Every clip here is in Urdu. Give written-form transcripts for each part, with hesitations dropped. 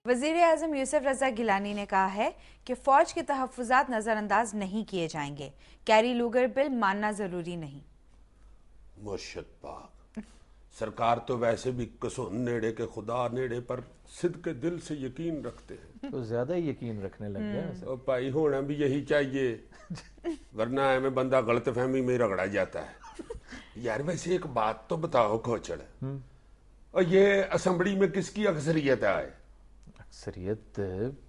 وزیر اعظم یوسف رضا گیلانی نے کہا ہے کہ فوج کے تحفظات نظر انداز نہیں کیے جائیں گے. کیری لوگر بل ماننا ضروری نہیں. مرشد پاک سرکار تو ویسے بھی کسون نیڑے کے خدا نیڑے پر صدق دل سے یقین رکھتے ہیں. تو زیادہ یقین رکھنے لگ گیا. اور بھائی ہونا بھی یہی چاہیے ورنہ ہمیں بندہ غلط فہمی میں رگڑا جاتا ہے. یار ویسے ایک بات تو بتاؤ کھوچڑ، اور یہ اسمبلی میں کس کی اکثریت ہے؟ اکثریت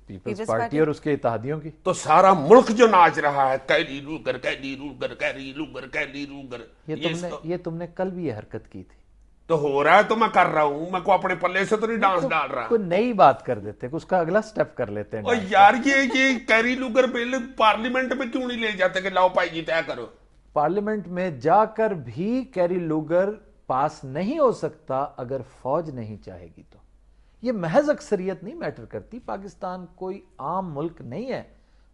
پیپلز پارٹی اور اس کے اتحادیوں کی. تو سارا ملک جو ناچ رہا ہے carry Lugar carry Lugar carry Lugar carry Lugar. یہ تم نے کل بھی یہ حرکت کی تھی. تو ہو رہا ہے تو میں کر رہا ہوں، میں کو اپنے پلے سے تو نہیں ڈانس ڈال رہا. کوئی نئی بات کر دیتے، اس کا اگلا سٹیپ کر لیتے ہیں. اور یار یہ کیری لوگر بل پارلیمنٹ میں کیوں نہیں لے جاتے کہ لاؤ پائی جی طے کرو؟ پارلیمنٹ میں جا کر بھی کیری لوگر پاس نہیں ہو سکتا اگر فوج نہیں چاہے گی. تو یہ محض اکثریت نہیں میٹر کرتی. پاکستان کوئی عام ملک نہیں ہے.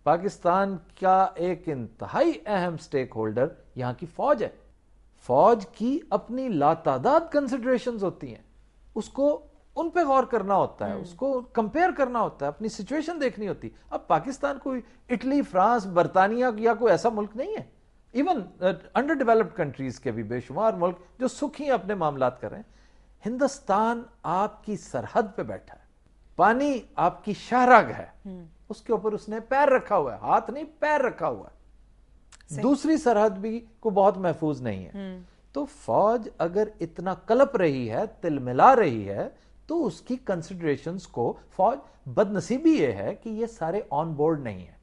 پاکستان کا ایک انتہائی اہم سٹیک ہولڈر یہاں کی فوج ہے. فوج کی اپنی لاتعداد کنسیڈریشنز ہوتی ہیں، اس کو ان پہ غور کرنا ہوتا ہے، اس کو کمپیئر کرنا ہوتا ہے، اپنی سچویشن دیکھنی ہوتی. اب پاکستان کوئی اٹلی، فرانس، برطانیہ یا کوئی ایسا ملک نہیں ہے. ایون انڈر ڈیولپڈ کنٹریز کے بھی بے شمار ملک جو سکھی اپنے معاملات کر رہے ہیں. ہندوستان آپ کی سرحد پہ بیٹھا ہے، پانی آپ کی شاہراگ ہے، اس کے اوپر اس نے پیر رکھا ہوا ہے، ہاتھ نہیں پیر رکھا ہوا ہے. دوسری سرحد بھی کو بہت محفوظ نہیں ہے. تو فوج اگر اتنا کلپ رہی ہے، تل ملا رہی ہے، تو اس کی کنسیڈریشنز کو فوج، بد نصیبی یہ ہے کہ یہ سارے آن بورڈ نہیں ہیں.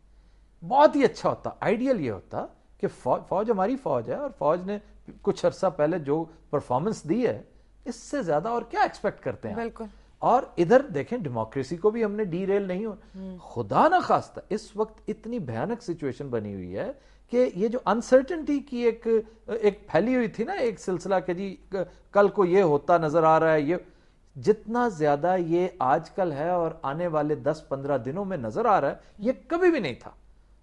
بہت ہی اچھا ہوتا، آئیڈیل یہ ہوتا کہ فوج ہماری فوج ہے، اور فوج نے کچھ عرصہ پہلے جو پرفارمنس دی ہے اس سے زیادہ اور کیا ایکسپیکٹ کرتے ہیں. بالکل. اور ادھر دیکھیں ڈیموکریسی کو بھی ہم نے ڈی ریل نہیں خدا نہ خواستہ اس وقت اتنی بھیانک سچویشن بنی ہوئی ہے کہ یہ جو انسرٹنٹی کی ایک پھیلی ہوئی تھی نا ایک سلسلہ کہ جی کل کو یہ ہوتا نظر آ رہا ہے، یہ جتنا زیادہ یہ آج کل ہے اور آنے والے 10-15 دنوں میں نظر آ رہا ہے، یہ کبھی بھی نہیں تھا.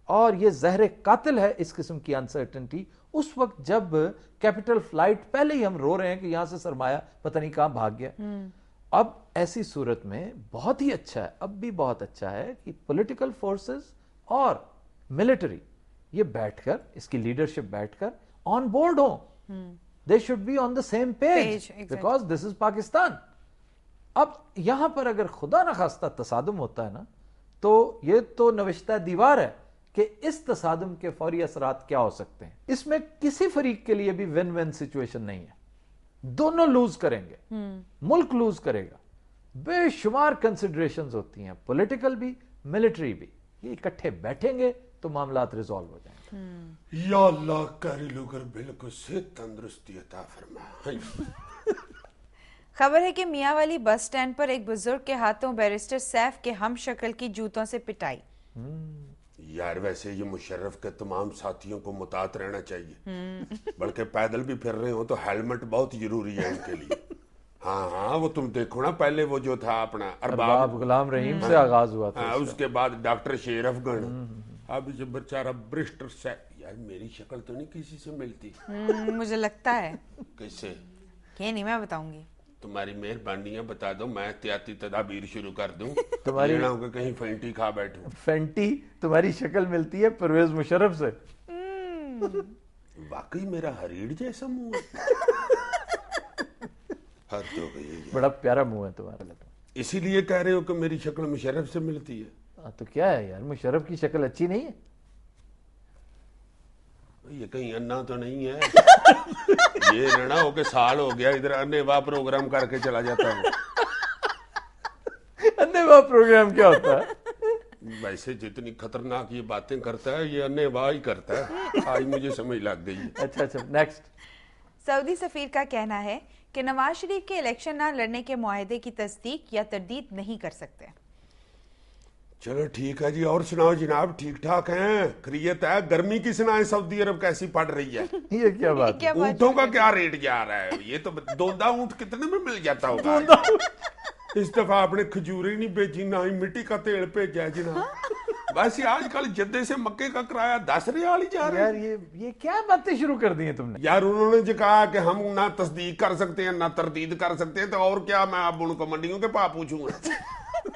اور یہ زہر قاتل ہے اس قسم کی انسرٹنٹی. اس وقت جب کیپٹل فلائٹ پہلے ہی ہم رو رہے ہیں کہ یہاں سے سرمایہ پتہ نہیں کہاں بھاگ گیا. اب ایسی صورت میں بہت ہی اچھا ہے، اب بھی بہت اچھا ہے کہ پولیٹیکل فورسز اور ملٹری یہ بیٹھ کر، اس کی لیڈرشپ بیٹھ کر آن بورڈ ہوں. They should be on the same page because this is Pakistan. اب یہاں پر اگر خدا نخواستہ تصادم ہوتا ہے نا، تو یہ تو نوشتہ دیوار ہے کہ اس تصادم کے فوری اثرات کیا ہو سکتے ہیں. اس میں کسی فریق کے لیے بھی ون ون سچویشن نہیں ہے. دونوں لوز کریں گے، ملک لوز کرے گا. بے شمار کنسیڈریشنز ہوتی ہیں، پولیٹیکل بھی ملٹری بھی. یہ اکٹھے بیٹھیں گے تو معاملات ریزالو ہو جائیں گے. یا اللہ کیری لوگر بل کو سے تندرستی عطا فرما. خبر ہے کہ میاں والی بس سٹینڈ پر ایک بزرگ کے ہاتھوں بیرسٹر سیف کے ہم شکل کی جوتوں سے پٹائی. یار ویسے یہ مشرف کے تمام ساتھیوں کو محتاط رہنا چاہیے، بلکہ پیدل بھی پھر رہے ہوں تو ہیلمٹ بہت ضروری ہے ان کے لیے. ہاں وہ تم دیکھو نا، پہلے وہ جو تھا اپنا ارباب غلام رحیم سے آغاز ہوا تھا، اس کے بعد ڈاکٹر شیر افغان، اب جو بیچارہ برسٹر سیف. یار میری شکل تو نہیں کسی سے ملتی. مجھے لگتا ہے. کیسے؟ یہ نہیں میں بتاؤں گی. تمہاری مہربانی ہے بتا دو، میں احتیاطی تدابیر شروع کر دوں. تمہاری کہیں فینٹی کھا بیٹھوں. فینٹی تمہاری شکل ملتی ہے پرویز مشرف سے. واقعی میرا ہریڑ جیسا منہ ہے. حد ہو گئی. بڑا پیارا منہ ہے تمہارا. اسی لیے کہہ رہے ہو کہ میری شکل مشرف سے ملتی ہے. تو کیا ہے یار، مشرف کی شکل اچھی نہیں ہے؟ یہ کہیں انا تو نہیں ہے؟ یہ نہ ہو کہ سال ہو گیا ادھر انے واہ پروگرام کر کے چلا جاتا ہوں. انے واہ پروگرام کیا ہوتا ہے؟ ویسے جتنی خطرناک یہ باتیں کرتا ہے یہ انے واہ ہی کرتا ہے. آج مجھے سمجھ لگ گئی. اچھا نیکسٹ. سعودی سفیر کا کہنا ہے کہ نواز شریف کے الیکشن نہ لڑنے کے معاہدے کی تصدیق یا تردید نہیں کر سکتے. چلو ٹھیک ہے جی، اور سناؤ جناب، ٹھیک ٹھاک ہیں؟ خیریت ہے؟ گرمی کی سنائیں سعودی عرب کیسی پڑ رہی ہے؟ یہ کیا بات ہے؟ اونٹوں کا کیا ریٹ جا رہا ہے؟ یہ تو دوندا اونٹ کتنے میں مل جاتا ہوگا؟ اس دفعہ آپ نے کھجوریں نہیں بھیجی، نہ ہی مٹی کا تیل بھیجا ہے جناب. ویسے آج کل جدے سے مکے کا کرایہ 10 ریال ہی جا رہا ہے. یار یہ کیا باتیں شروع کر دی ہیں تم نے؟ یار انہوں نے جو کہا کہ ہم نہ تصدیق کر سکتے ہیں نہ تردید کر سکتے ہیں، تو اور کیا میں اب ان کو منڈیوں کے پاس پوچھوں گا.